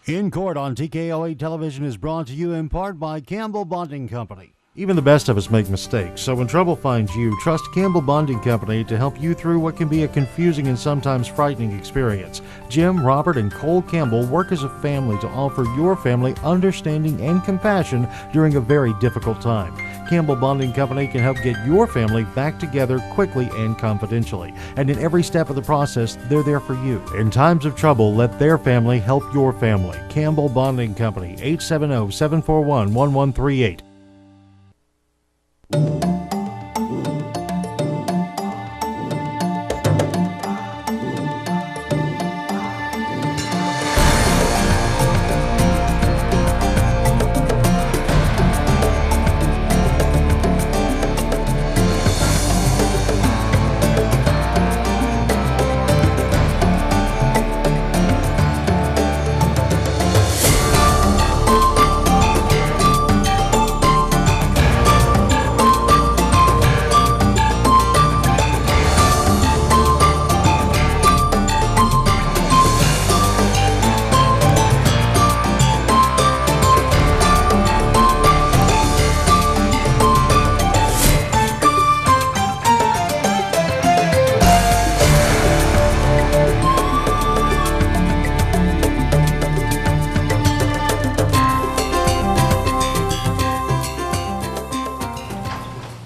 In Court on TKO8 Television is brought to you in part by Campbell Bonding Company. Even the best of us make mistakes, so when trouble finds you, trust Campbell Bonding Company to help you through what can be a confusing and sometimes frightening experience. Jim, Robert, and Cole Campbell work as a family to offer your family understanding and compassion during a very difficult time. Campbell Bonding Company can help get your family back together quickly and confidentially. And in every step of the process, they're there for you. In times of trouble, let their family help your family. Campbell Bonding Company, 870-741-1138.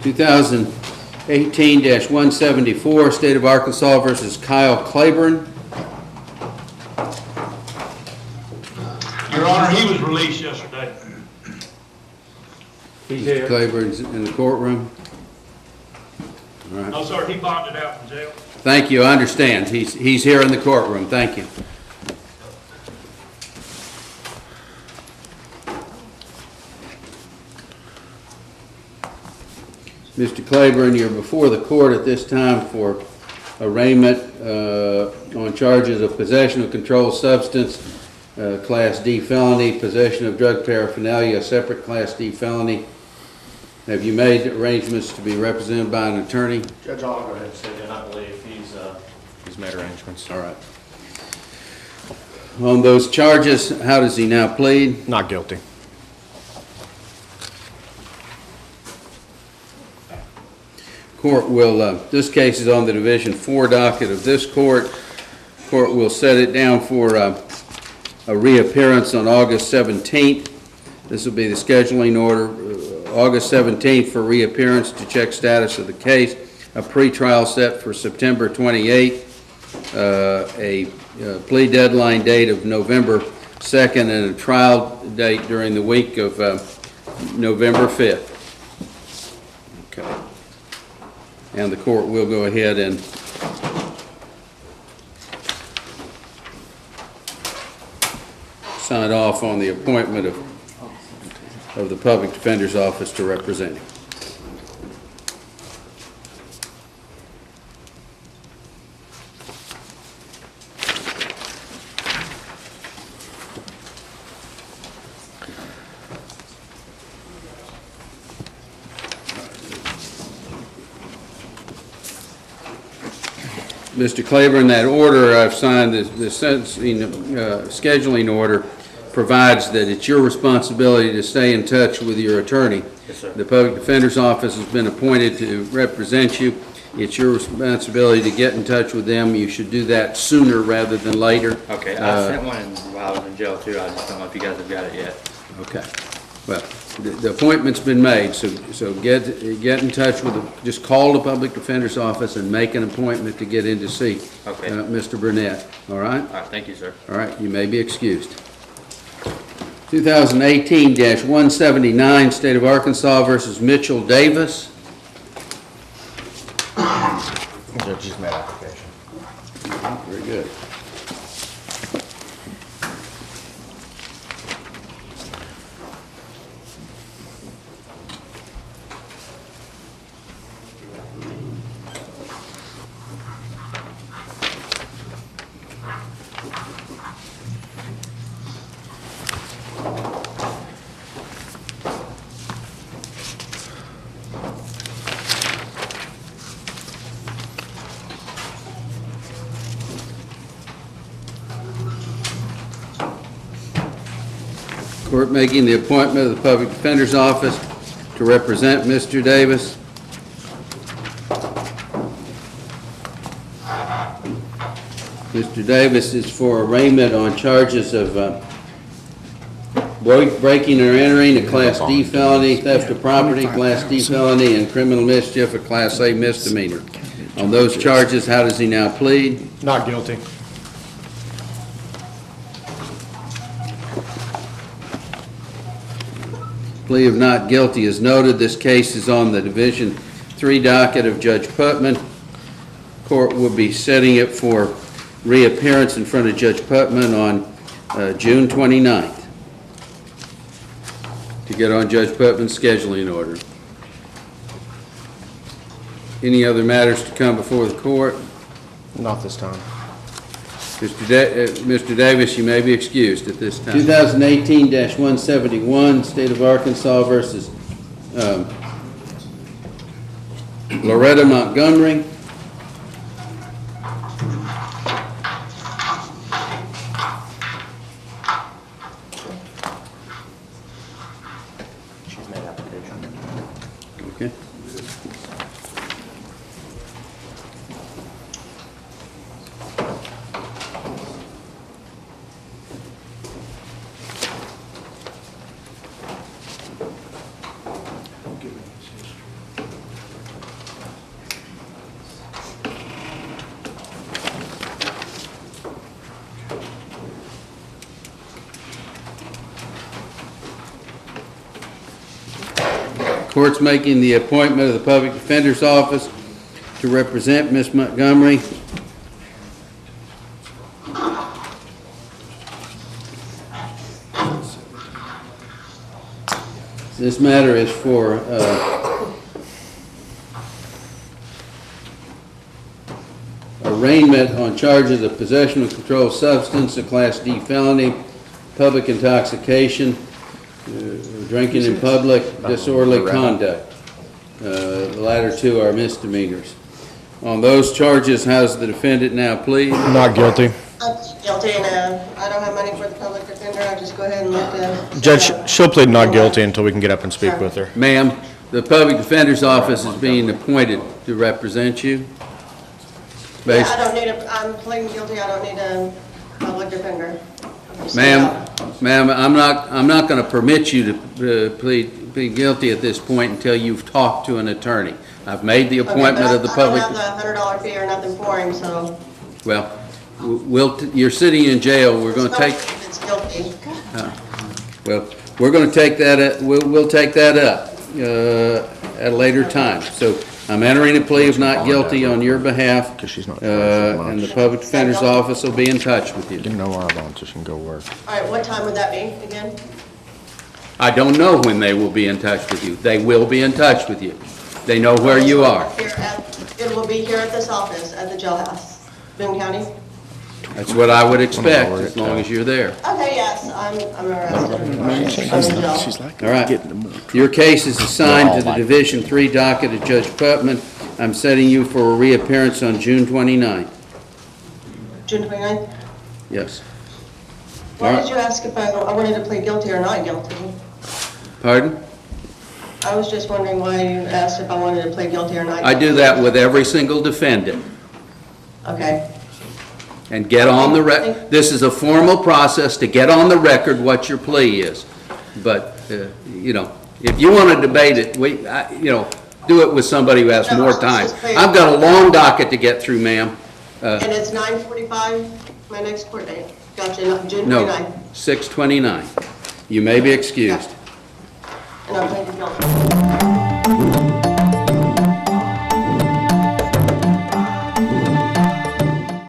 (2018-174) State of Arkansas versus Kyle Claiborne. Your Honor, he was released yesterday. He's here. Claiborne's in the courtroom. All right. No, sir, he bonded out from jail. Thank you. I understand. He's here in the courtroom. Thank you. Mr. Claiborne, you're before the court at this time for arraignment on charges of possession of controlled substance, Class D felony, possession of drug paraphernalia, a separate Class D felony. Have you made arrangements to be represented by an attorney? Judge, I'll go ahead and sit in. I believe he's made arrangements. All right. On those charges, how does he now plead? Not guilty. Court will, this case is on the Division 4 docket of this court. Court will set it down for a reappearance on August 17th. This will be the scheduling order, August 17th for reappearance to check status of the case. A pretrial set for September 28th, a plea deadline date of November 2nd, and a trial date during the week of November 5th. Okay. And the court will go ahead and sign off on the appointment of the Public Defender's Office to represent him. Mr. Claiborne, that order I've signed, the sentencing scheduling order, provides that it's your responsibility to stay in touch with your attorney. Yes, sir. The Public Defender's Office has been appointed to represent you. It's your responsibility to get in touch with them. You should do that sooner rather than later. Okay, I sent one while I was in jail too. I just don't know if you guys have got it yet. Okay. Well, the appointment's been made, so get in touch with just call the Public Defender's Office and make an appointment to get in to see Okay. Mr. Burnett. All right? All right, thank you, sir. All right, you may be excused. 2018-179 State of Arkansas versus Mitchell Davis. Judge just made application. Very good. Court making the appointment of the Public Defender's Office to represent Mr. Davis. Mr. Davis is for arraignment on charges of breaking or entering, a Class D felony, theft of property, Class D felony, and criminal mischief, a Class A misdemeanor. On those charges, how does he now plead? Not guilty. Plea of not guilty is noted. This case is on the Division III docket of Judge Putman. Court will be setting it for reappearance in front of Judge Putman on June 29th to get on Judge Putman's scheduling order. Any other matters to come before the court? Not this time. Mr. Davis, you may be excused at this time. 2018-171, State of Arkansas versus Loretta Montgomery. She's made application. Okay. Court's making the appointment of the Public Defender's Office to represent Ms. Montgomery. This matter is for arraignment on charges of possession of controlled substance, a Class D felony, public intoxication, drinking in public, disorderly conduct. The latter two are misdemeanors. On those charges, how's the defendant now plead? Not guilty. I'm guilty, and I don't have money for the public defender. I'll just go ahead and let the... Judge, she'll plead not guilty until we can get up and speak with her. Ma'am, the Public Defender's Office is being appointed to represent you. Yeah, I don't need I'm pleading guilty. I don't need a public defender. Ma'am, I'm not going to permit you to plead guilty at this point until you've talked to an attorney. I've made the appointment of the public. I don't have the $100 fee or nothing for him, so... Well, you're sitting in jail. We're going to take. It's guilty. Well, we're going to take that. We'll take that up at a later time. So I'm entering a plea of not guilty on your behalf, and the Public Defender's Office will be in touch with you. You know where I'm on, so she can go work. All right, what time would that be again? I don't know when they will be in touch with you. They will be in touch with you. They know where you are. It will be here at this office, at the jailhouse, Boone County? That's what I would expect, as long as you're there. Okay, yes, I'm arrested. All right. Your case is assigned to the Division III docket of Judge Putman. I'm setting you for a reappearance on June 29th. June 29th? Yes. Why did you ask if I wanted to plead guilty or not guilty? Pardon? I was just wondering why you asked if I wanted to plead guilty or not guilty. I do that with every single defendant. Okay. And get on the record. This is a formal process to get on the record what your plea is. But, you know, if you want to debate it, do it with somebody who has more time. I've got a long docket to get through, ma'am. And it's 9:45, my next court date. Gotcha, June 29th. No, 6/29. You may be excused. And I'm pleading guilty.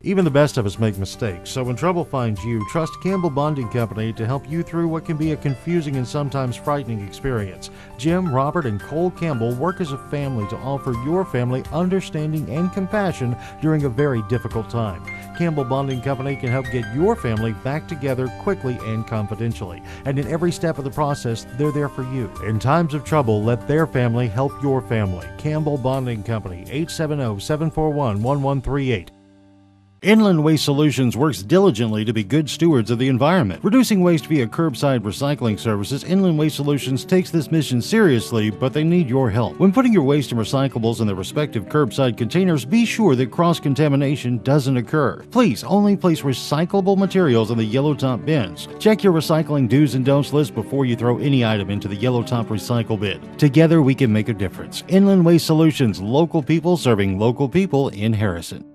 Even the best of us make mistakes, so when trouble finds you, trust Campbell Bonding Company to help you through what can be a confusing and sometimes frightening experience. Jim, Robert, and Cole Campbell work as a family to offer your family understanding and compassion during a very difficult time. Campbell Bonding Company can help get your family back together quickly and confidentially. And in every step of the process, they're there for you. In times of trouble, let their family help your family. Campbell Bonding Company, 870-741-1138. Inland Waste Solutions works diligently to be good stewards of the environment. Reducing waste via curbside recycling services, Inland Waste Solutions takes this mission seriously, but they need your help. When putting your waste and recyclables in their respective curbside containers, be sure that cross-contamination doesn't occur. Please only place recyclable materials in the yellow top bins. Check your recycling do's and don'ts list before you throw any item into the yellow top recycle bin. Together we can make a difference. Inland Waste Solutions, local people serving local people in Harrison.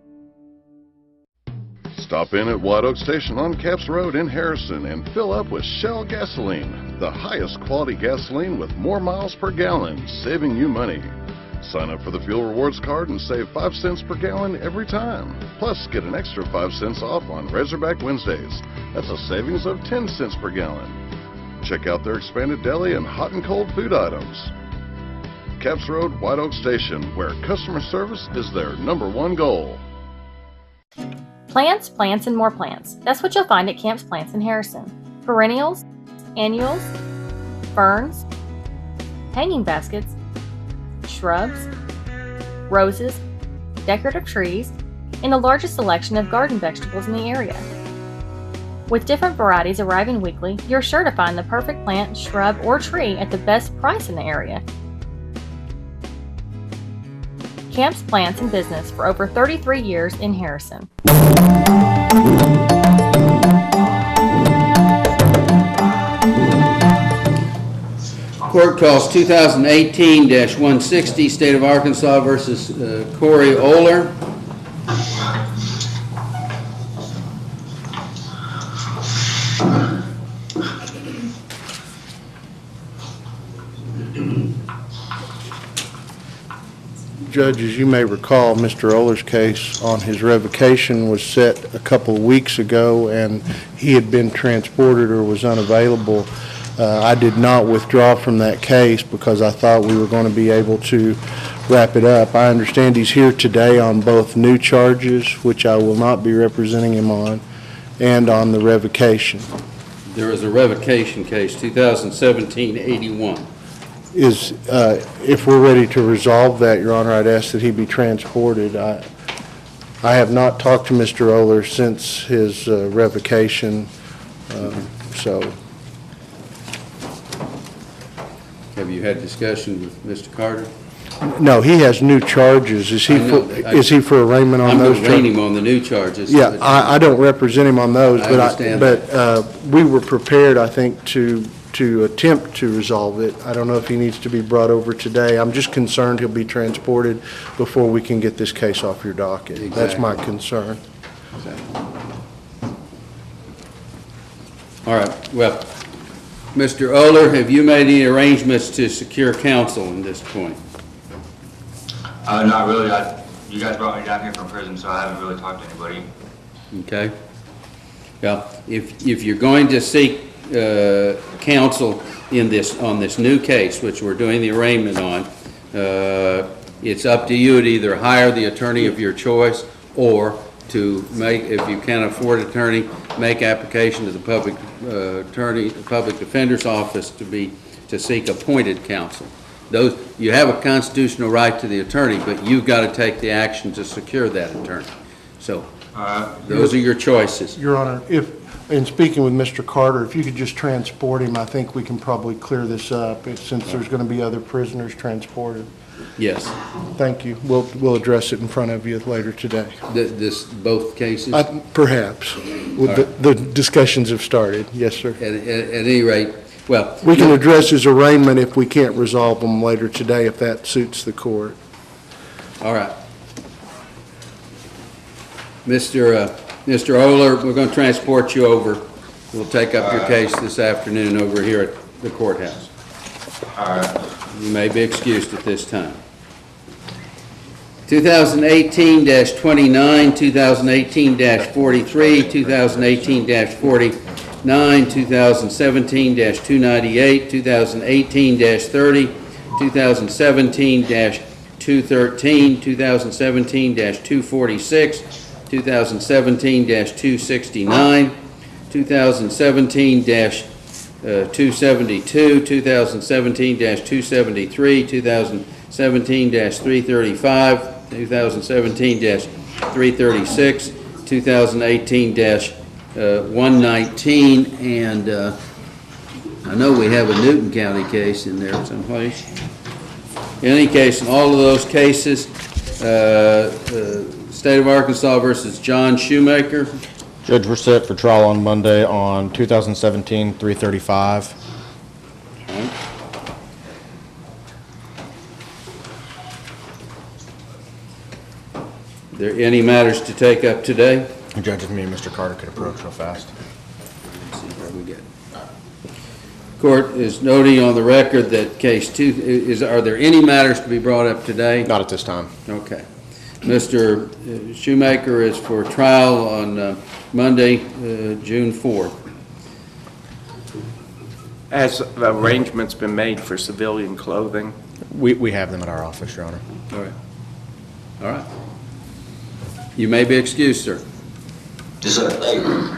Stop in at White Oak Station on Capps Road in Harrison and fill up with Shell gasoline, the highest quality gasoline with more miles per gallon, saving you money. Sign up for the Fuel Rewards card and save 5 cents per gallon every time. Plus, get an extra 5 cents off on Razorback Wednesdays. That's a savings of 10 cents per gallon. Check out their expanded deli and hot and cold food items. Capps Road, White Oak Station, where customer service is their #1 goal. Plants, plants, and more plants. That's what you'll find at Camp's Plants in Harrison. Perennials, annuals, ferns, hanging baskets, shrubs, roses, decorative trees, and the largest selection of garden vegetables in the area. With different varieties arriving weekly, you're sure to find the perfect plant, shrub, or tree at the best price in the area. Camp's Plants in business for over 33 years in Harrison. Court calls 2018-160, State of Arkansas versus Corey Oler. Judge, as you may recall, Mr. Oler's case on his revocation was set a couple of weeks ago, and he had been transported or was unavailable. I did not withdraw from that case because I thought we were going to be able to wrap it up. I understand he's here today on both new charges, which I will not be representing him on, and on the revocation. There is a revocation case, 2017-81. If we're ready to resolve that, Your Honor, I'd ask that he be transported. I have not talked to Mr. Oler since his revocation, so. Have you had discussion with Mr. Carter? No, he has new charges. Is he for arraignment on those charges? I'm going to arraign him on the new charges. Yeah, I don't represent him on those, I understand but we were prepared, I think, to attempt to resolve it. I don't know if he needs to be brought over today. I'm just concerned he'll be transported before we can get this case off your docket. Exactly. That's my concern. Exactly. All right, well, Mr. Oler, have you made any arrangements to secure counsel in this point? Not really. You guys brought me down here from prison, so I haven't really talked to anybody. Okay. Well, if you're going to seek counsel on this new case, which we're doing the arraignment on, it's up to you to either hire the attorney of your choice or to make, if you can't afford an attorney, make application to the public defender's office to seek appointed counsel. You have a constitutional right to the attorney, but you've got to take the action to secure that attorney. So those are your choices. Your Honor, in speaking with Mr. Carter, if you could just transport him, I think we can probably clear this up since there's going to be other prisoners transported. Yes. Thank you. We'll address it in front of you later today. Both cases? Perhaps. The discussions have started. Yes, sir. At any rate, well. We can address his arraignment if we can't resolve them later today, if that suits the court. All right. Mr. Oler, we're going to transport you over. We'll take up your case this afternoon over here at the courthouse. All right. You may be excused at this time. 2018-29, 2018-43, 2018-49, 2017-298, 2018-30, 2017-213, 2017-246, 2017-269, 2017-272, 2017-273, 2017-335, 2017-336, 2018-119, and I know we have a Newton County case in there someplace. In any case, in all of those cases, State of Arkansas versus John Shoemaker. Judge, we're set for trial on Monday on 2017-335. Are there any matters to take up today? Judge, if me and Mr. Carter could approach real fast. Let's see what we get. Court is noting on the record that case 2, are there any matters to be brought up today? Not at this time. Okay. Mr. Shoemaker is for trial on Monday, June 4th. Has arrangements been made for civilian clothing? We have them at our office, Your Honor. All right. All right. You may be excused, sir. Yes, sir. Thank you.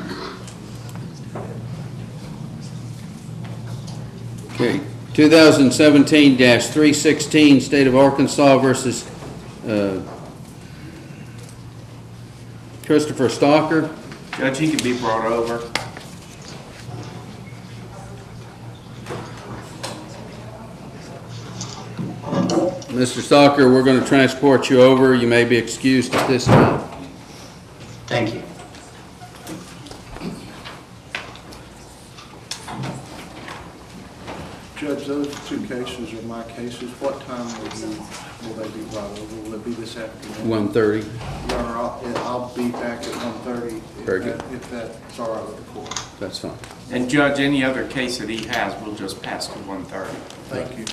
Okay. 2017-316, State of Arkansas versus Christopher Stalker. Judge, he can be brought over. Mr. Stalker, we're going to transport you over. You may be excused at this time. Thank you. Judge, those two cases are my cases. What time will they be brought over? Will it be this afternoon? 1:30. Your Honor, I'll be back at 1:30. Very good. If that's all right with the court. That's fine. And Judge, any other case that he has, we'll just pass to 1:30. Thank you.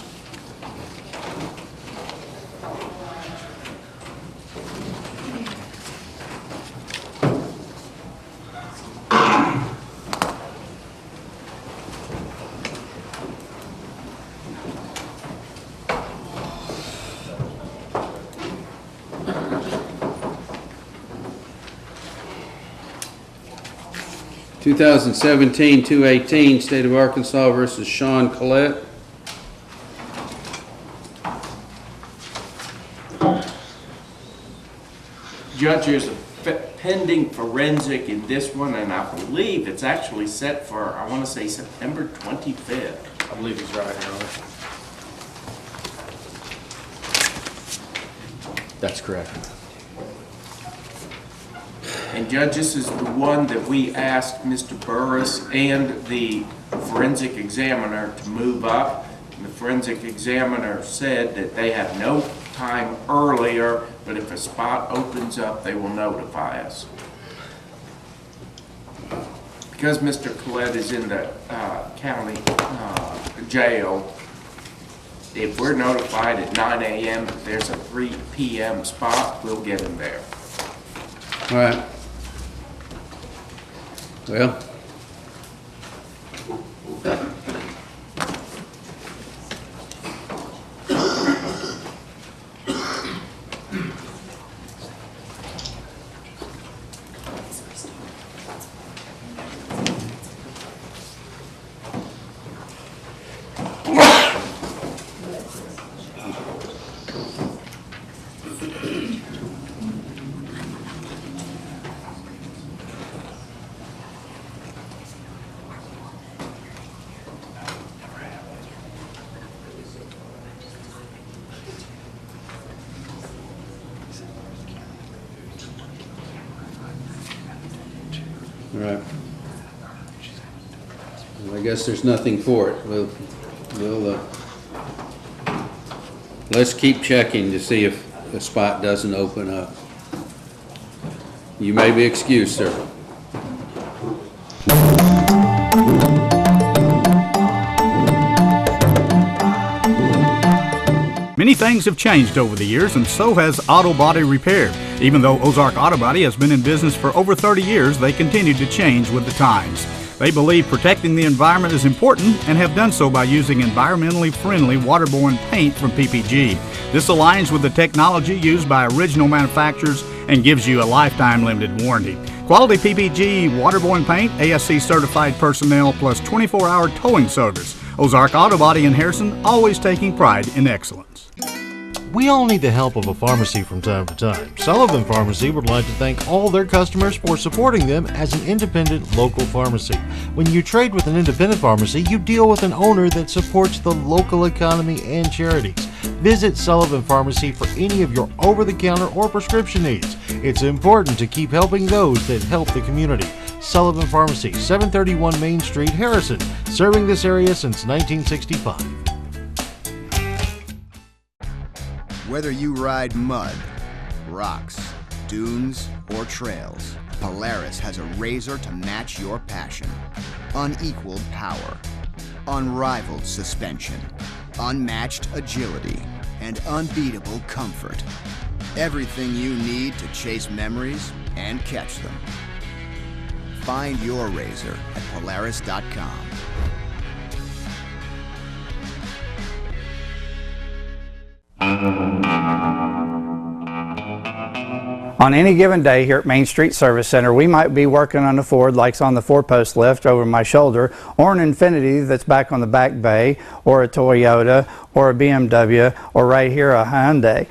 Two 2017-218, State of Arkansas versus Sean Collette. Judge, there's a pending forensic in this one, and I believe it's actually set for, I want to say, September 25th. I believe he's right, Your Honor. That's correct. And Judge, this is the one that we asked Mr. Burris and the forensic examiner to move up. And the forensic examiner said that they have no time earlier, but if a spot opens up, they will notify us. Because Mr. Collette is in the county jail, if we're notified at 9 a.m. that there's a 3 p.m. spot, we'll get him there. All right. Well, all right. Well, I guess there's nothing for it. Let's keep checking to see if the spot doesn't open up. You may be excused, sir. Many things have changed over the years, and so has auto body repair. Even though Ozark Auto Body has been in business for over 30 years, they continue to change with the times. They believe protecting the environment is important and have done so by using environmentally friendly waterborne paint from PPG. This aligns with the technology used by original manufacturers and gives you a lifetime limited warranty. Quality PPG waterborne paint, ASC certified personnel, plus 24-hour towing service. Ozark Auto Body in Harrison, always taking pride in excellence. We all need the help of a pharmacy from time to time. Sullivan Pharmacy would like to thank all their customers for supporting them as an independent local pharmacy. When you trade with an independent pharmacy, you deal with an owner that supports the local economy and charities. Visit Sullivan Pharmacy for any of your over-the-counter or prescription needs. It's important to keep helping those that help the community. Sullivan Pharmacy, 731 Main Street, Harrison, serving this area since 1965. Whether you ride mud, rocks, dunes, or trails, Polaris has a razor to match your passion. Unequaled power, unrivaled suspension, unmatched agility, and unbeatable comfort. Everything you need to chase memories and catch them. Find your razor at Polaris.com. On any given day here at Main Street Service Center, we might be working on a Ford like on the 4-post lift over my shoulder, or an Infiniti that's back on the back bay, or a Toyota, or a BMW, or right here a Hyundai.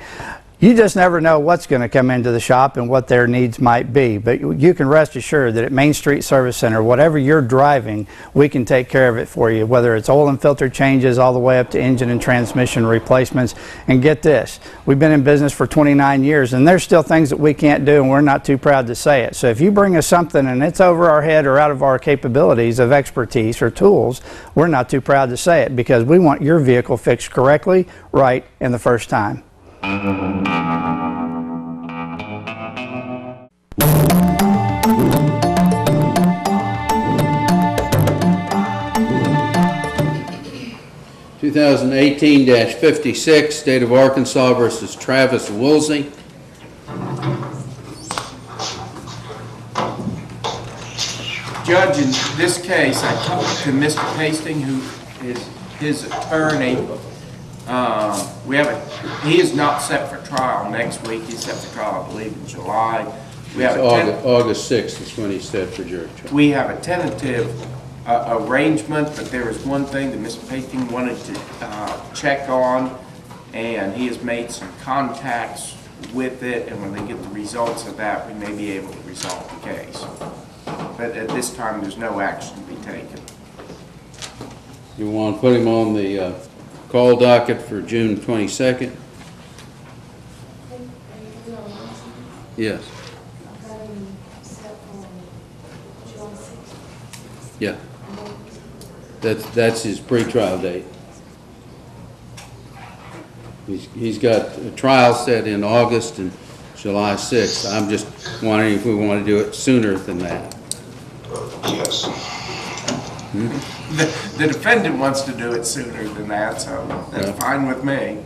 You just never know what's going to come into the shop and what their needs might be, but you can rest assured that at Main Street Service Center, whatever you're driving, we can take care of it for you, whether it's oil and filter changes all the way up to engine and transmission replacements. And get this, we've been in business for 29 years and there's still things that we can't do, and we're not too proud to say it. So if you bring us something and it's over our head or out of our capabilities of expertise or tools, we're not too proud to say it, because we want your vehicle fixed correctly, right, and the first time. 2018-56, State of Arkansas versus Travis Woolsey. Judge, in this case, I talked to Mr. Hastings, who is his attorney. He is not set for trial next week. He's set for trial, I believe, in July. August 6th is when he's set for jury trial. We have a tentative arrangement, but there is one thing that Mr. Hastings wanted to check on, and he has made some contacts with it, and when they get the results of that, we may be able to resolve the case. But at this time, there's no action to be taken. You want to put him on the call docket for June 22nd? Yes. Yeah. That's his pre-trial date. He's got a trial set in August and July 6th. I'm just wondering if we want to do it sooner than that. Yes. The defendant wants to do it sooner than that, so that's fine with me.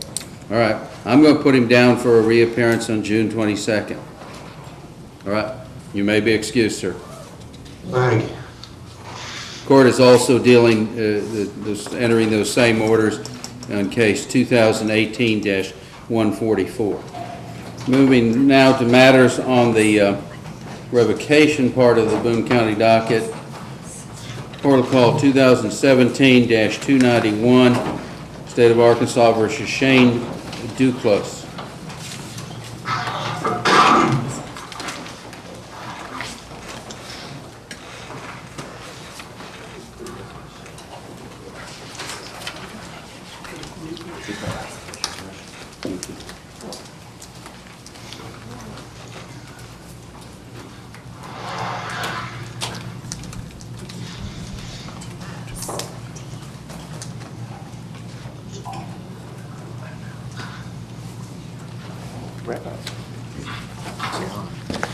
All right. I'm going to put him down for a reappearance on June 22nd. All right. You may be excused, sir. Thank you. Court is also dealing, entering those same orders on case 2018-144. Moving now to matters on the revocation part of the Boone County docket. Court will call 2017-291, State of Arkansas versus Shane Duclos.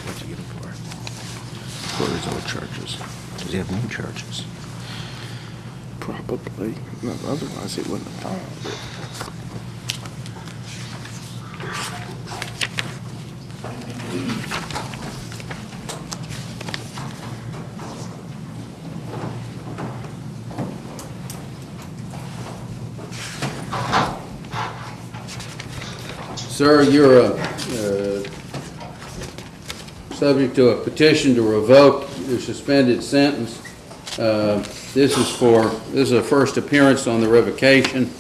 What'd you get him for? For his old charges. Does he have new charges? Probably. No, otherwise he wouldn't have filed it. Sir, you're subject to a petition to revoke your suspended sentence. This is a first appearance on the revocation.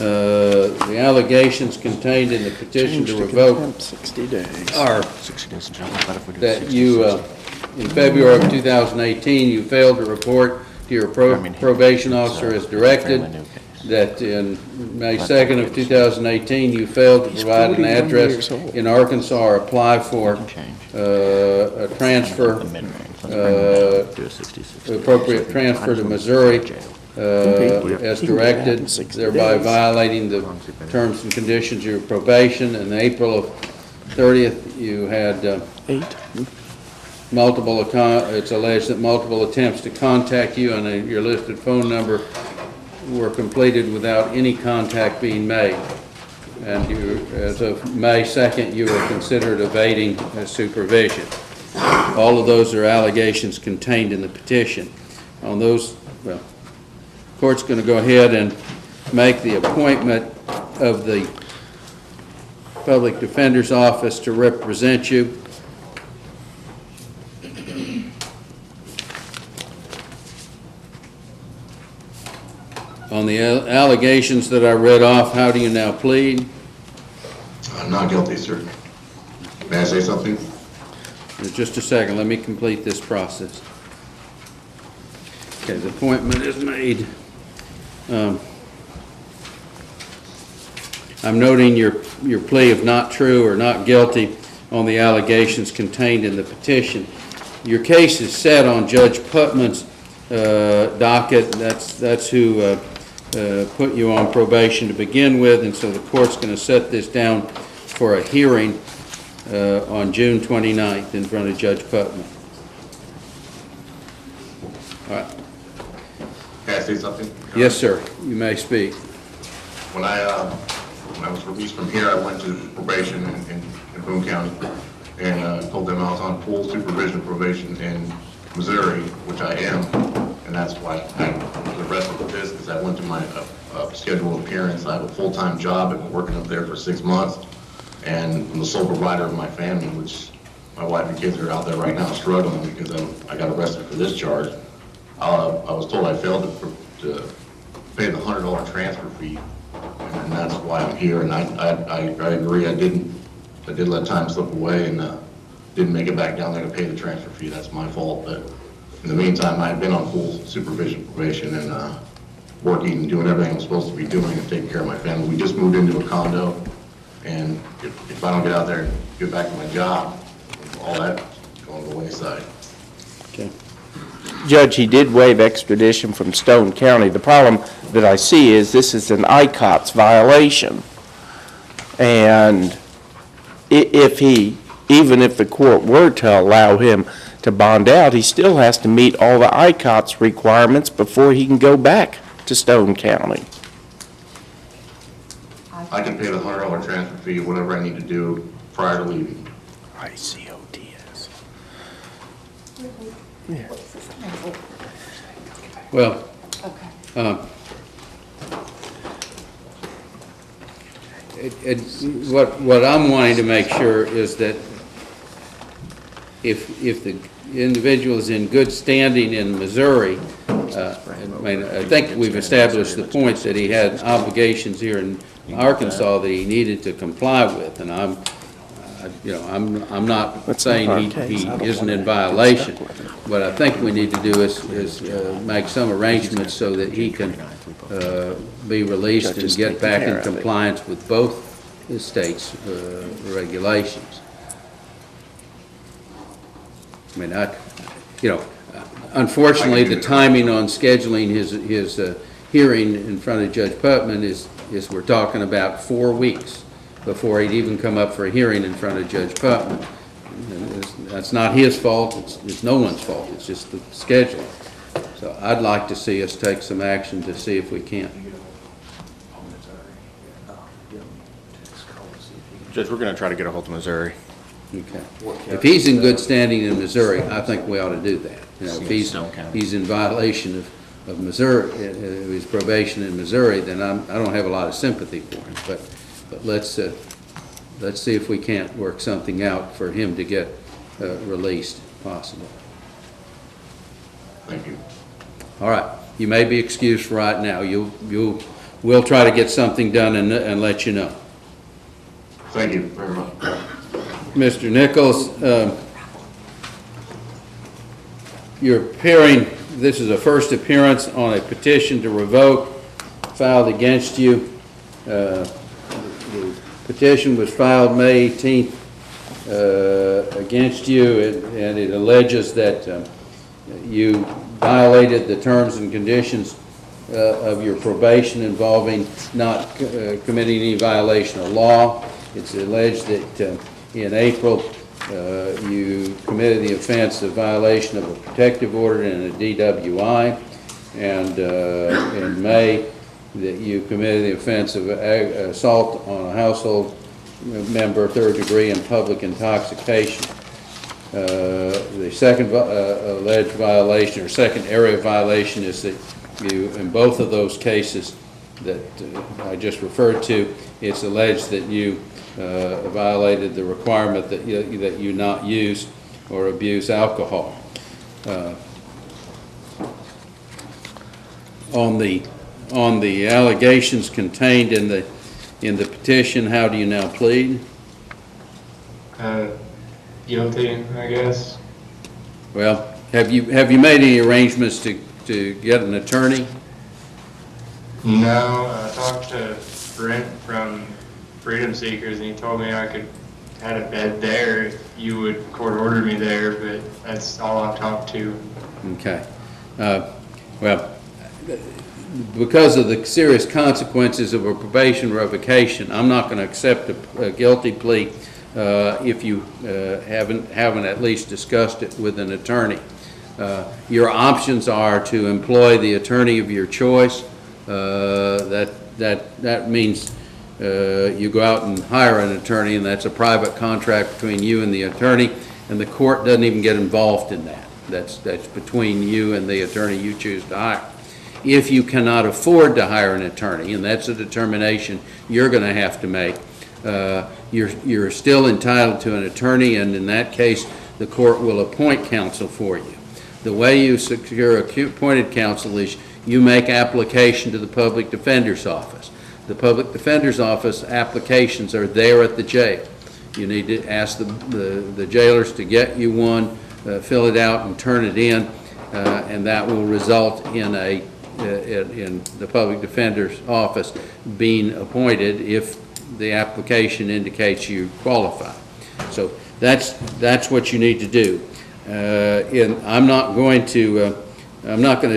The allegations contained in the petition to revoke 60 days. are that you, in February of 2018, you failed to report to your probation officer as directed, that in May 2nd of 2018, you failed to provide an address in Arkansas or apply for a transfer, appropriate transfer to Missouri as directed, thereby violating the terms and conditions of your probation. In April of 30th, you had it's alleged that multiple attempts to contact you on your listed phone number were completed without any contact being made. And you, as of May 2nd, you were considered evading supervision. All of those are allegations contained in the petition. On those, well, the court's going to go ahead and make the appointment of the public defender's office to represent you. On the allegations that I read off, how do you now plead? I'm not guilty, sir. May I say something? Just a second, let me complete this process. Okay, the appointment is made. I'm noting your plea of not true or not guilty on the allegations contained in the petition. Your case is set on Judge Putman's docket. That's who put you on probation to begin with, and so the court's going to set this down for a hearing on June 29th in front of Judge Putman. All right. Can I say something? Yes, sir. You may speak. When I was released from here, I went to probation in Boone County and told them I was on full supervision probation in Missouri, which I am, and that's why I was arrested for this, because I went to my scheduled appearance. I have a full-time job. I've been working up there for 6 months, and I'm the sole provider of my family, which my wife and kids are out there right now struggling because I got arrested for this charge. I was told I failed to pay the $100 transfer fee, and that's why I'm here. And I agree. I did let time slip away and didn't make it back down there to pay the transfer fee. That's my fault. But in the meantime, I've been on full supervision probation and working and doing everything I'm supposed to be doing and taking care of my family. We just moved into a condo, and if I don't get out there and get back to my job, all that's going to the wayside. Okay. Judge, he did waive extradition from Stone County. The problem that I see is this is an ICOTS violation. And even if the court were to allow him to bond out, he still has to meet all the ICOTS requirements before he can go back to Stone County. I can pay the $100 transfer fee, whatever I need to do prior to leaving. ICOTS. Yeah. Well, what I'm wanting to make sure is that if the individual is in good standing in Missouri, I think we've established the point that he had obligations here in Arkansas that he needed to comply with, and I'm not saying he isn't in violation. What I think we need to do is make some arrangements so that he can be released and get back in compliance with both the state's regulations. I mean, unfortunately, the timing on scheduling his hearing in front of Judge Putman is we're talking about 4 weeks before he'd even come up for a hearing in front of Judge Putman. That's not his fault. It's no one's fault. It's just the schedule. So I'd like to see us take some action to see if we can. Judge, we're going to try to get a hold of Missouri. Okay. If he's in good standing in Missouri, I think we ought to do that. If he's in violation of Missouri, his probation in Missouri, then I don't have a lot of sympathy for him. But let's see if we can't work something out for him to get released, if possible. Thank you. All right. You may be excused for right now. You'll we'll try to get something done and let you know. Thank you very much. Mr. Nichols, you're appearing, this is a first appearance on a petition to revoke filed against you. The petition was filed May 18th against you, and it alleges that you violated the terms and conditions of your probation involving not committing any violation of law. It's alleged that in April you committed the offense of violation of a protective order and a DWI, and in May that you committed the offense of assault on a household member, third degree, and public intoxication. The second alleged violation, or second area of violation, is that you, in both of those cases that I just referred to, it's alleged that you violated the requirement that you not use or abuse alcohol. On the allegations contained in the petition, how do you now plead? Guilty, I guess. Well, have you made any arrangements to get an attorney? No, I talked to Brent from Freedom Seekers, and he told me I could had a bed there if you would court order me there, but that's all I've talked to. Okay. Well, because of the serious consequences of a probation revocation, I'm not going to accept a guilty plea if you haven't at least discussed it with an attorney. Your options are to employ the attorney of your choice. That means you go out and hire an attorney, and that's a private contract between you and the attorney, and the court doesn't even get involved in that. That's between you and the attorney you choose to hire. If you cannot afford to hire an attorney, and that's a determination you're going to have to make, you're still entitled to an attorney, and in that case, the court will appoint counsel for you. The way you secure appointed counsel is you make application to the Public Defender's Office. The Public Defender's Office applications are there at the jail. You need to ask the jailers to get you one, fill it out, and turn it in, and that will result in in the Public Defender's Office being appointed if the application indicates you qualify. So that's what you need to do. I'm not going to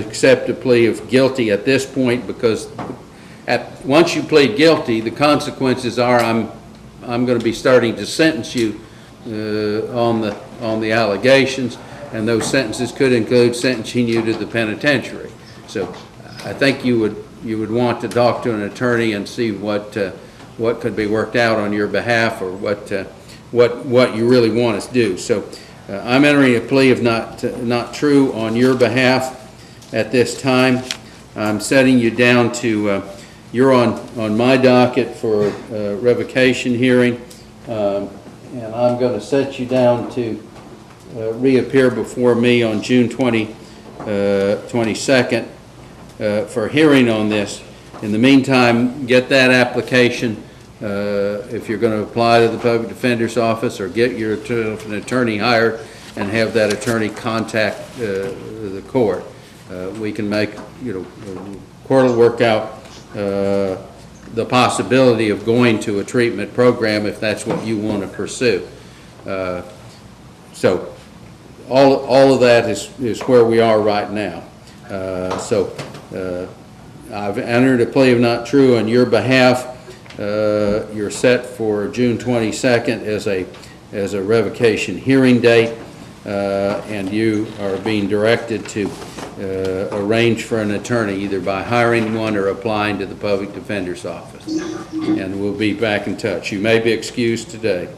accept a plea of guilty at this point, because once you plead guilty, the consequences are I'm going to be starting to sentence you on the allegations, and those sentences could include sentencing you to the penitentiary. So I think you would want to talk to an attorney and see what could be worked out on your behalf, or what you really want us to do. So I'm entering a plea of not true on your behalf at this time. I'm setting you down to you're on my docket for a revocation hearing, and I'm going to set you down to reappear before me on June 22nd for hearing on this. In the meantime, get that application if you're going to apply to the Public Defender's Office, or get an attorney hired and have that attorney contact the court. We can make, the court will work out the possibility of going to a treatment program if that's what you want to pursue. So all of that is where we are right now. I've entered a plea of not true on your behalf. You're set for June 22nd as a revocation hearing date, and you are being directed to arrange for an attorney, either by hiring one or applying to the Public Defender's Office. And we'll be back in touch. You may be excused today.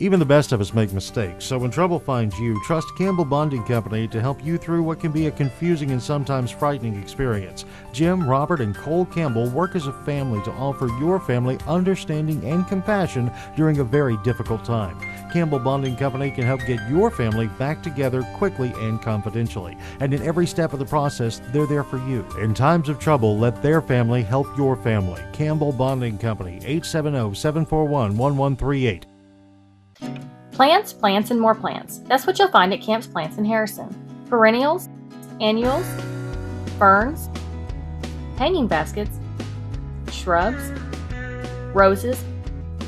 Even the best of us make mistakes, so when trouble finds you, trust Campbell Bonding Company to help you through what can be a confusing and sometimes frightening experience. Jim, Robert, and Cole Campbell work as a family to offer your family understanding and compassion during a very difficult time. Campbell Bonding Company can help get your family back together quickly and confidentially. And in every step of the process, they're there for you. In times of trouble, let their family help your family. Campbell Bonding Company, 870-741-1138. Plants, plants, and more plants. That's what you'll find at Camps Plants in Harrison. Perennials, annuals, ferns, hanging baskets, shrubs, roses,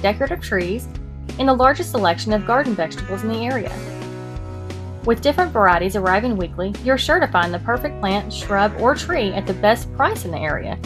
decorative trees, and the largest selection of garden vegetables in the area. With different varieties arriving weekly, you're sure to find the perfect plant, shrub, or tree at the best price in the area.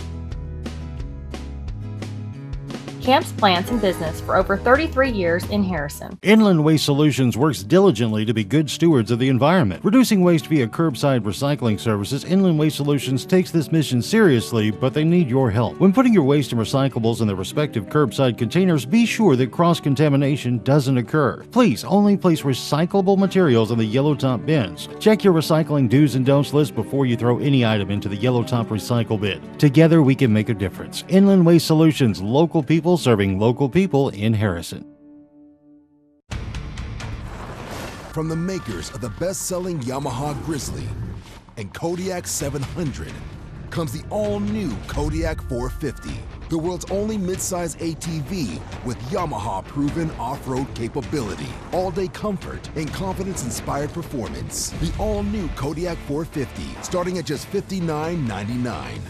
Camps Plants in business for over 33 years in Harrison. Inland Waste Solutions works diligently to be good stewards of the environment. Reducing waste via curbside recycling services, Inland Waste Solutions takes this mission seriously, but they need your help. When putting your waste and recyclables in their respective curbside containers, be sure that cross-contamination doesn't occur. Please only place recyclable materials in the yellow top bins. Check your recycling do's and don'ts list before you throw any item into the yellow top recycle bin. Together we can make a difference. Inland Waste Solutions, local people serving local people in Harrison. From the makers of the best-selling Yamaha Grizzly and Kodiak 700 comes the all-new Kodiak 450, the world's only midsize ATV with Yamaha-proven off-road capability, all-day comfort, and confidence-inspired performance. The all-new Kodiak 450, starting at just $59.99.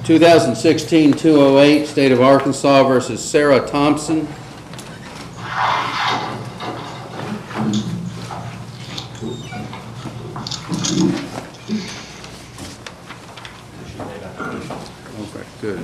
2016-208, State of Arkansas versus Sarah Thompson. Okay, good.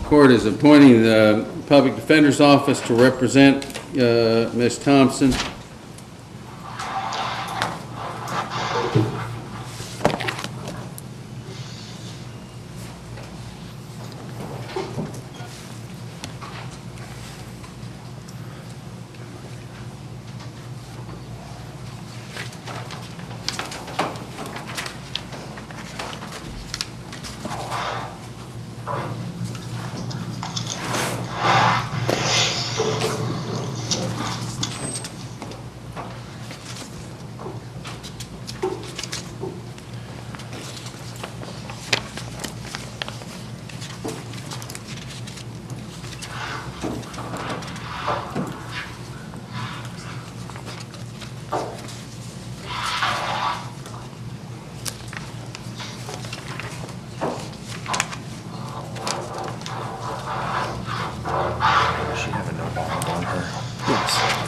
Court is appointing the Public Defender's Office to represent Ms. Thompson.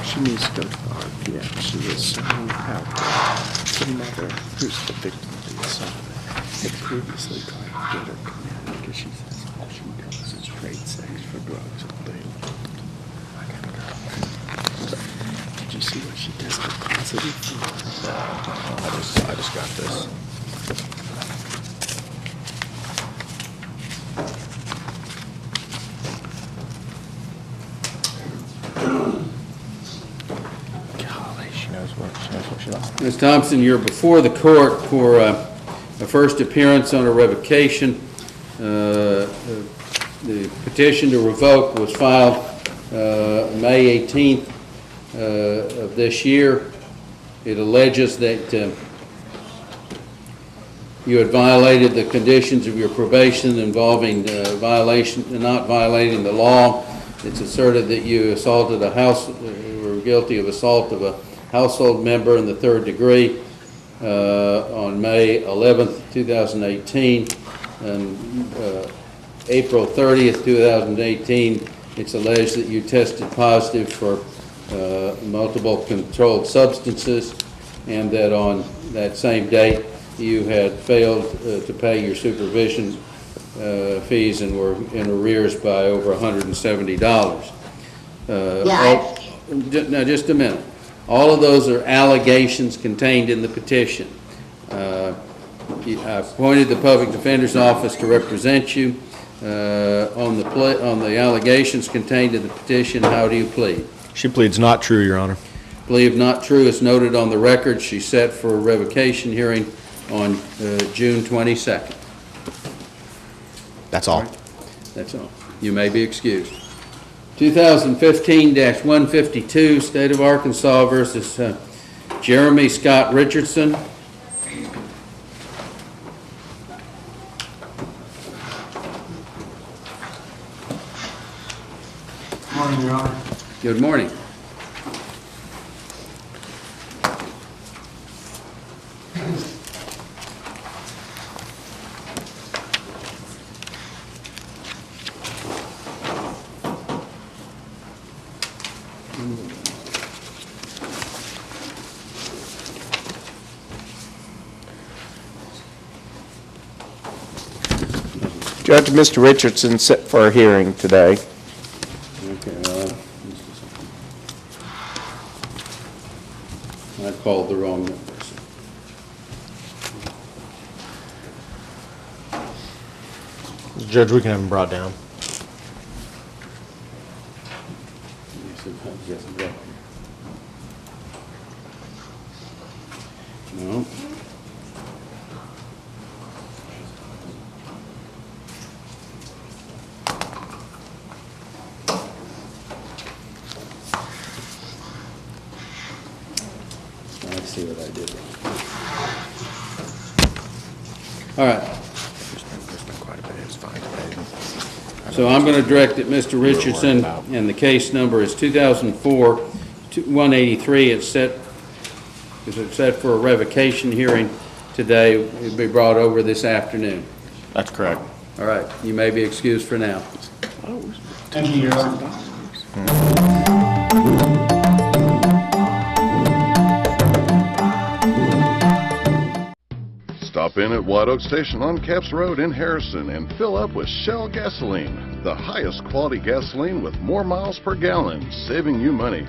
She needs to go to the RPM. She is so out. The mother, who's the victim of the assault, had previously tried to get her committed because she says all she does is trade sex for drugs all day long. I got a girl. Did you see what she tested positive for? No, I just got this. Ms. Thompson, you're before the court for a first appearance on a revocation. The petition to revoke was filed May 18th of this year. It alleges that you had violated the conditions of your probation involving not violating the law. It's asserted that you assaulted were guilty of assault of a household member in the 3rd degree. on May 11th, 2018, and April 30th, 2018, it's alleged that you tested positive for multiple controlled substances, and that on that same date you had failed to pay your supervision fees and were in arrears by over $170. Now, just a minute. All of those are allegations contained in the petition. I appointed the Public Defender's Office to represent you on the allegations contained in the petition. How do you plead? She pleads not true, Your Honor. Believe not true is noted on the record. She's set for a revocation hearing on June 22nd. That's all. That's all. You may be excused. 2015-152, State of Arkansas versus Jeremy Scott Richardson. Good morning, Your Honor. Good morning. Judge, Mr. Richardson set for a hearing today. Okay, I called the wrong numbers. Judge, we can have him brought down. No. I see what I did. All right. So I'm going to direct that Mr. Richardson, and the case number is 2004-183. It's set for a revocation hearing today. It'll be brought over this afternoon. That's correct. All right. You may be excused for now. Thank you, Your Honor. Stop in at White Oak Station on Capps Road in Harrison and fill up with Shell gasoline, the highest quality gasoline with more miles per gallon, saving you money.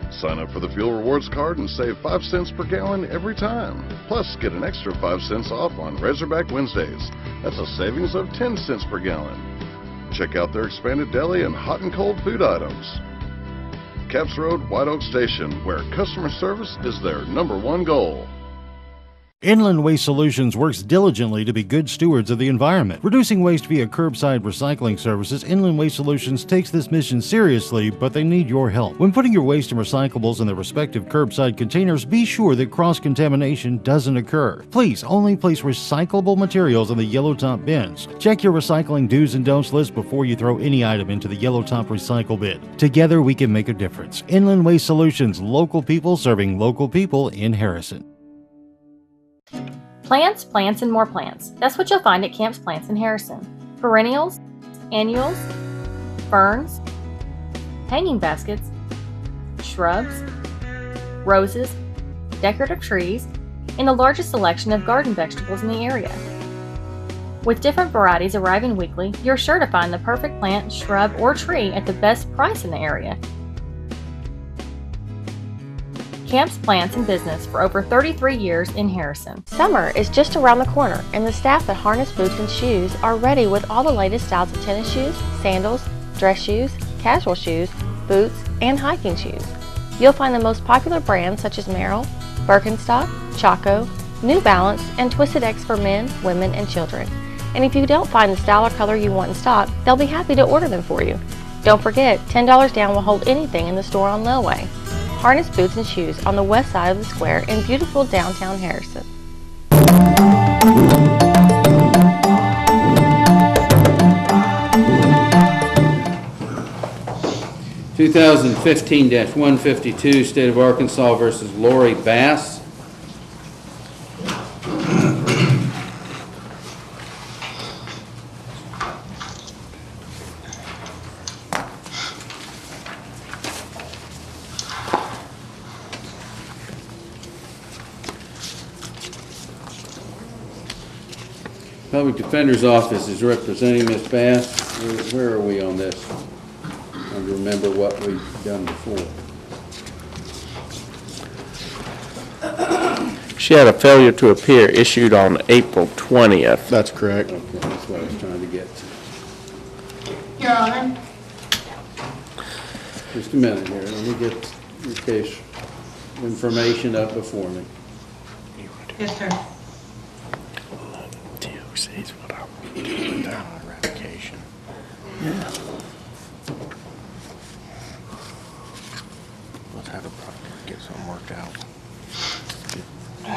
Sign up for the Fuel Rewards card and save 5 cents per gallon every time. Plus, get an extra 5 cents off on Razorback Wednesdays. That's a savings of 10 cents per gallon. Check out their expanded deli and hot and cold food items. Capps Road, White Oak Station, where customer service is their #1 goal. Inland Waste Solutions works diligently to be good stewards of the environment. Reducing waste via curbside recycling services, Inland Waste Solutions takes this mission seriously, but they need your help. When putting your waste and recyclables in their respective curbside containers, be sure that cross-contamination doesn't occur. Please only place recyclable materials in the yellow top bins. Check your recycling do's and don'ts list before you throw any item into the yellow top recycle bin. Together we can make a difference. Inland Waste Solutions, local people serving local people in Harrison. Plants, plants, and more plants. That's what you'll find at Camps Plants in Harrison. Perennials, annuals, ferns, hanging baskets, shrubs, roses, decorative trees, and the largest selection of garden vegetables in the area. With different varieties arriving weekly, you're sure to find the perfect plant, shrub, or tree at the best price in the area. Camps Plants in business for over 33 years in Harrison. Summer is just around the corner, and the staff at Harness Boots and Shoes are ready with all the latest styles of tennis shoes, sandals, dress shoes, casual shoes, boots, and hiking shoes. You'll find the most popular brands such as Merrell, Birkenstock, Chaco, New Balance, and Twisted X for men, women, and children. And if you don't find the style or color you want in stock, they'll be happy to order them for you. Don't forget, $10 down will hold anything in the store on layaway. Harness Boots and Shoes on the west side of the square in beautiful downtown Harrison. 2015-152, State of Arkansas versus Lori Bass. Public Defender's Office is representing Ms. Bass. Where are we on this? Trying to remember what we've done before. She had a failure to appear issued on April 20th. That's correct. Okay, that's what I was trying to get to. Your Honor. Just a minute here. Let me get your case information up before me. Yes, sir. TOC is what I want to do down on revocation. Yeah. Let's have a get something worked out. I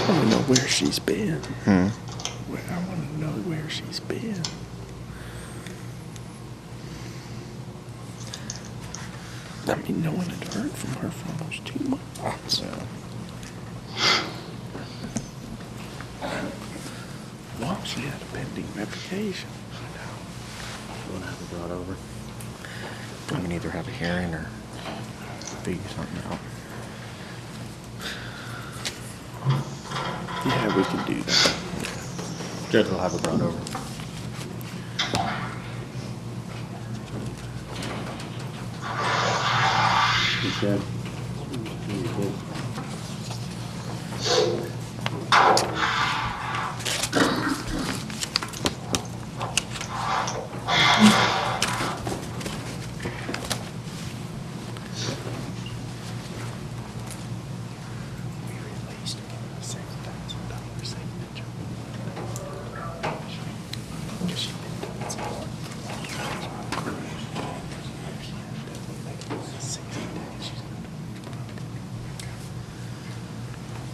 want to know where she's been. I want to know where she's been. I mean, no one had heard from her for almost 2 months. Well, she had a pending revocation. We'll have it brought over. We can either have a hearing or figure something out. Yeah, we can do that. Judge will have it brought over. Okay.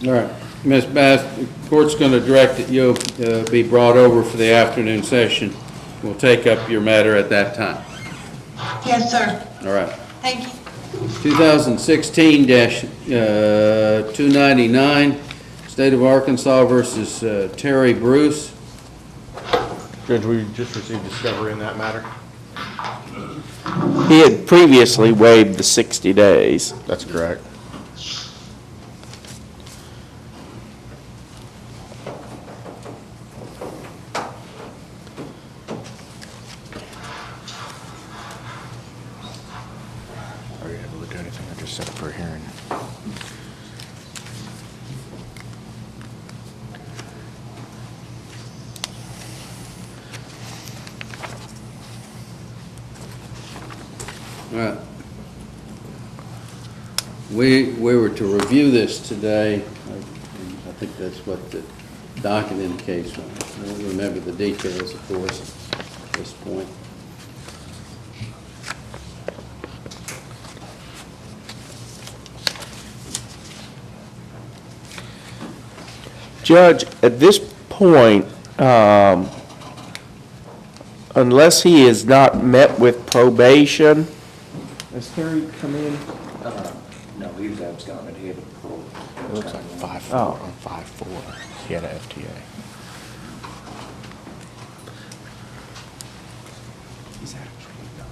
All right, Ms. Bass, the court's going to direct that you'll be brought over for the afternoon session. We'll take up your matter at that time. Yes, sir. All right. Thank you. 2016-299, State of Arkansas versus Terry Bruce. Judge, we just received discovery in that matter. He had previously waived the 60 days. That's correct. Are you able to do anything? I just set up for a hearing. All right. We were to review this today. I think that's what the docket indicates. I don't remember the details, of course, at this point. Judge, at this point, unless he has not met with probation, has Terry come in? No, he was absconded. He had a parole. It looks like 5-4 on 5-4. He had an FTA. He's actually not.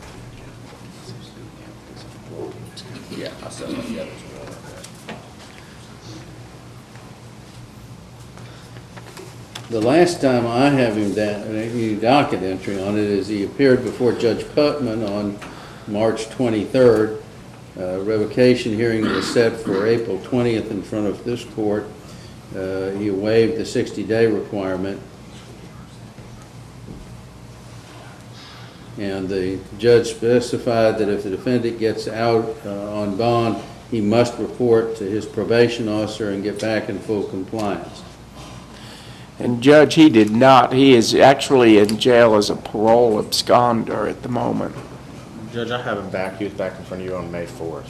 Yeah, I said that. Yeah, there's one. The last time I have him down, any docket entry on it, is he appeared before Judge Putman on March 23rd. Revocation hearing was set for April 20th in front of this court. He waived the 60-day requirement. And the judge specified that if the defendant gets out on bond, he must report to his probation officer and get back in full compliance. And Judge, he did not. He is actually in jail as a parole absconder at the moment. Judge, I have him back. He was back in front of you on May 4th.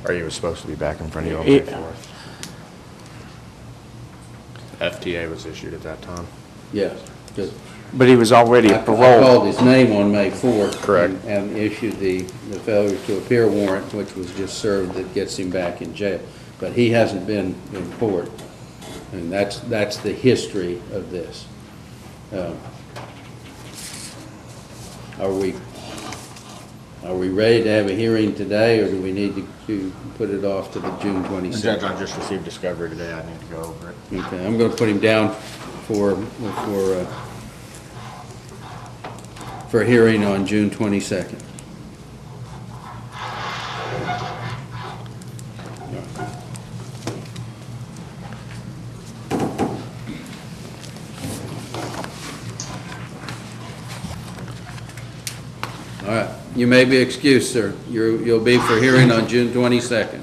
Or he was supposed to be back in front of you on May 4th. FTA was issued at that time. Yes. But he was already I paroled. called his name on May 4th. Correct. And issued the failure to appear warrant, which was just served, that gets him back in jail. But he hasn't been in court. And that's the history of this. Are we Are we ready to have a hearing today, or do we need to put it off to the June 22nd? Judge, I just received discovery today. I need to go over it. Okay, I'm going to put him down for a hearing on June 22nd. All right, you may be excused, sir. You'll be for hearing on June 22nd.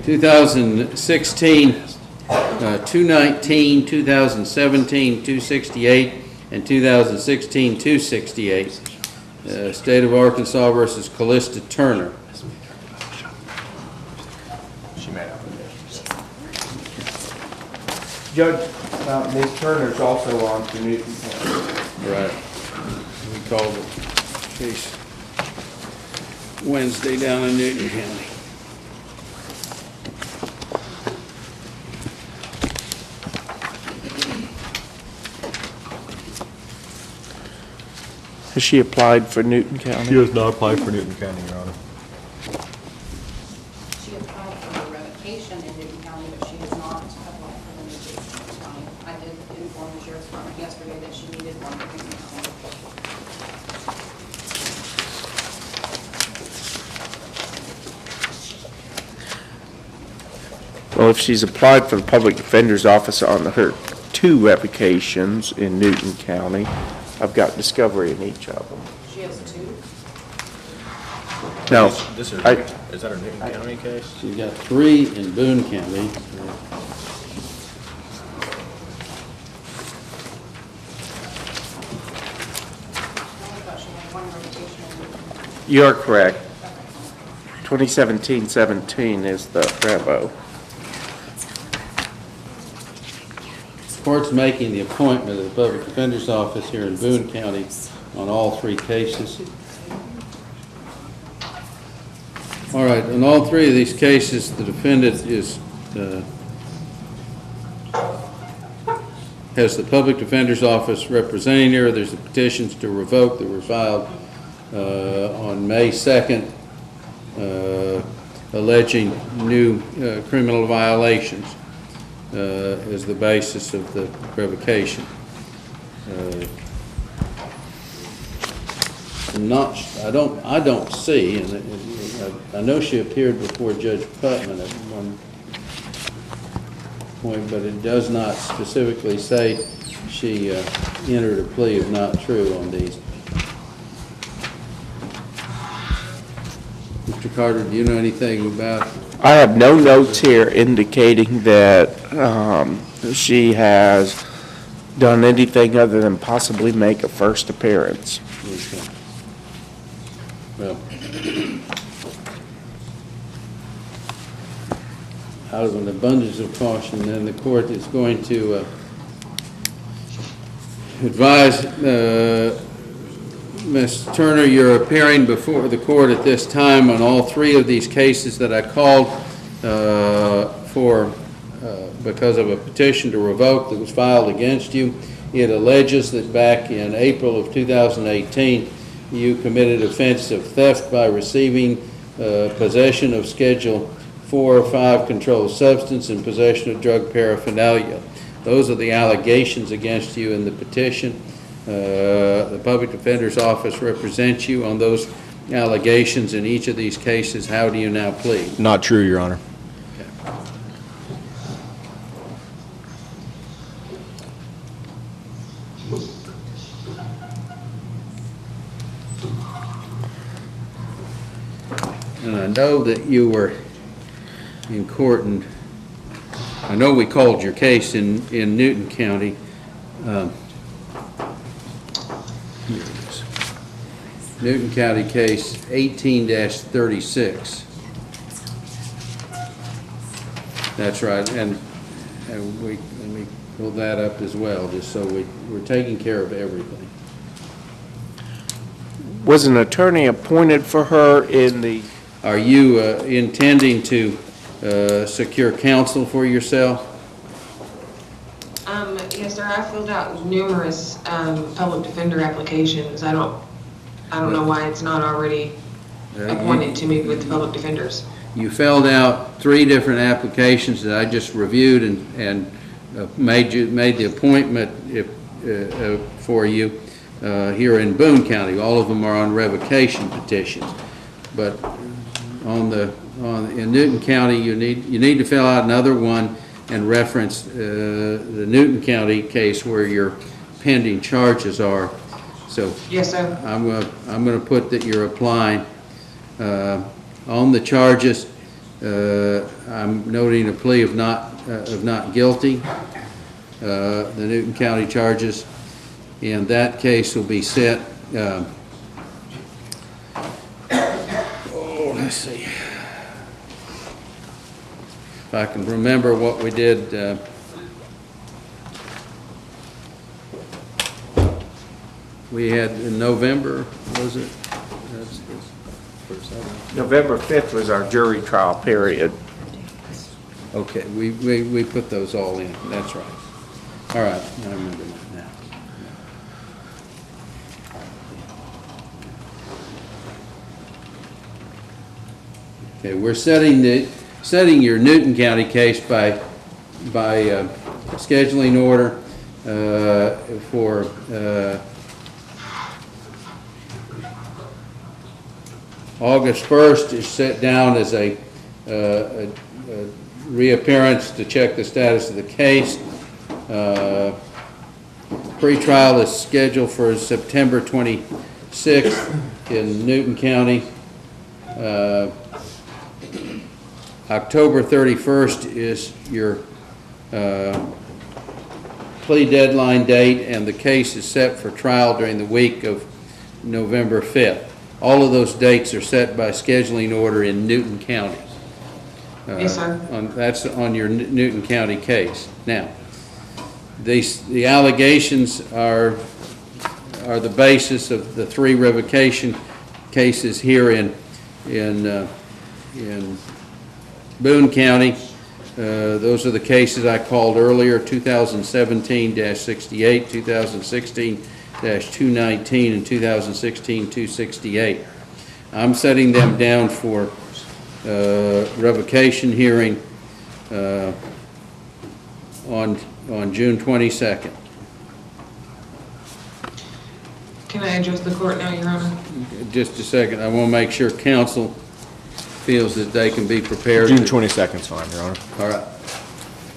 2016, 219, 2017, 268, and 2016, 268. State of Arkansas versus Callista Turner. She made up. Judge, Ms. Turner's also on to Newton County. Right. We called the case Wednesday down in Newton County. Has she applied for Newton County? She has not applied for Newton County, Your Honor. She applied for a revocation in Newton County, but she has not applied for the new case in Newton County. I did inform the sheriff's department yesterday that she needed one for Newton County. Well, if she's applied for the public defender's office on her 2 revocations in Newton County, I've got discovery in each of them. She has 2? No. This is that her Newton County case? She's got 3 in Boone County. You're correct. 2017-17 is the revo. The court's making the appointment of the public defender's office here in Boone County on all 3 cases. All right, in all 3 of these cases, the defendant has the public defender's office representing her. There's the petitions to revoke that were filed on May 2nd, alleging new criminal violations as the basis of the revocation. I don't see, and I know she appeared before Judge Putman at one point, but it does not specifically say she entered a plea of not true on these. Mr. Carter, do you know anything about? I have no notes here indicating that she has done anything other than possibly make a first appearance. Okay. Well, out of an abundance of caution, then the court is going to advise Ms. Turner, you're appearing before the court at this time on all 3 of these cases that I called because of a petition to revoke that was filed against you. It alleges that back in April of 2018, you committed offense of theft by receiving possession of Schedule 4 or 5 controlled substance and possession of drug paraphernalia. Those are the allegations against you in the petition. The Public Defender's Office represents you on those allegations in each of these cases. How do you now plead? Not true, Your Honor. And I know that you were in court, and I know we called your case in Newton County. Here it is. Newton County case 18-36. That's right, and let me pull that up as well, just so we're taking care of everything. Was an attorney appointed for her in the... Are you intending to secure counsel for yourself? Yes, sir, I filled out numerous public defender applications. I don't know why it's not already appointed to me with the public defenders. You filled out 3 different applications that I just reviewed and made the appointment for you here in Boone County. All of them are on revocation petitions, but in Newton County you need to fill out another one and reference the Newton County case where your pending charges are. So yes, sir. I'm going to put that you're applying on the charges. I'm noting a plea of not guilty. The Newton County charges, and that case will be set. Let's see if I can remember what we did. We had in November, was it? November 5th was our jury trial period. Okay, we put those all in. That's right. All right, I remember that now. Okay, we're setting your Newton County case by scheduling order for August 1st is set down as a reappearance to check the status of the case. Pre-trial is scheduled for September 26th in Newton County. October 31st is your plea deadline date, and the case is set for trial during the week of November 5th. All of those dates are set by scheduling order in Newton County. Yes, sir. That's on your Newton County case. Now, the allegations are the basis of the 3 revocation cases here in Boone County. Those are the cases I called earlier: 2017-68, 2016-219, and 2016-268. I'm setting them down for revocation hearing on June 22nd. Can I address the court now, Your Honor? Just a second. I want to make sure counsel feels that they can be prepared. June 22nd is fine, Your Honor. All right.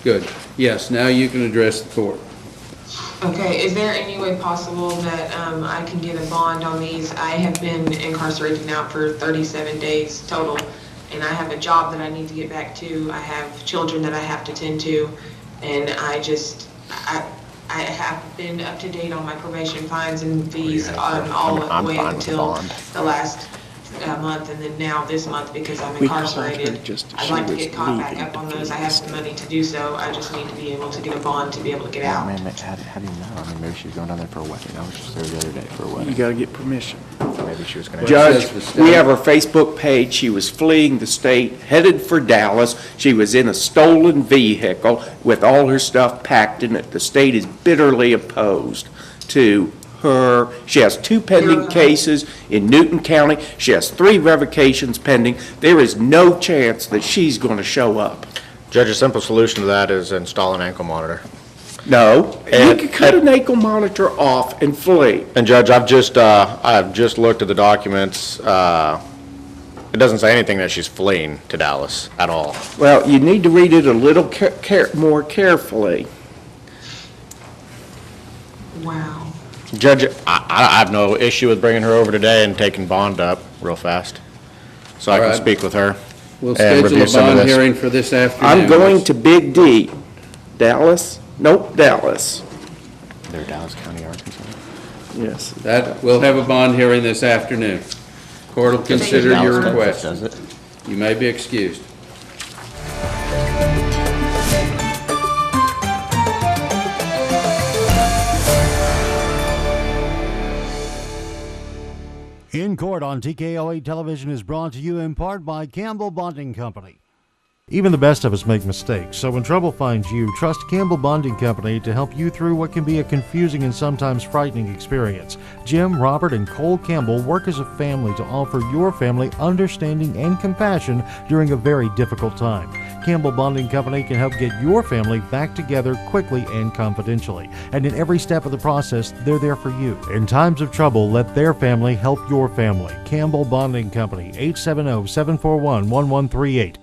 Good. Yes, now you can address the court. Okay, is there any way possible that I can get a bond on these? I have been incarcerated now for 37 days total, and I have a job that I need to get back to. I have children that I have to tend to, and I have been up to date on my probation fines and fees all the way until the last month, and then now this month because I'm incarcerated. I'd like to get caught back up on those. I have the money to do so. I just need to be able to get a bond to be able to get out. How do you know? I mean, maybe she was going down there for a wedding. I was just there the other day for a wedding. You gotta get permission. Maybe she was going to. Judge, we have her Facebook page. She was fleeing the state, headed for Dallas. She was in a stolen vehicle with all her stuff packed in it. The state is bitterly opposed to her. She has 2 pending cases in Newton County. She has 3 revocations pending. There is no chance that she's going to show up. Judge, a simple solution to that is install an ankle monitor. No, you can cut an ankle monitor off and flee. And Judge, I've just looked at the documents. It doesn't say anything that she's fleeing to Dallas at all. Well, you need to read it a little more carefully. Wow. Judge, I have no issue with bringing her over today and taking bond up real fast, so I can speak with her. We'll and schedule a bond hearing for this afternoon. I'm going to Big D. Dallas? Nope, Dallas. They're Dallas County, Arkansas. Yes. We'll have a bond hearing this afternoon. Court will consider your request. Does it? You may be excused. In Court on TKO8 Television is brought to you in part by Campbell Bonding Company. Even the best of us make mistakes, so when trouble finds you, trust Campbell Bonding Company to help you through what can be a confusing and sometimes frightening experience. Jim, Robert, and Cole Campbell work as a family to offer your family understanding and compassion during a very difficult time. Campbell Bonding Company can help get your family back together quickly and confidentially. And in every step of the process, they're there for you. In times of trouble, let their family help your family. Campbell Bonding Company, 870-741-1138.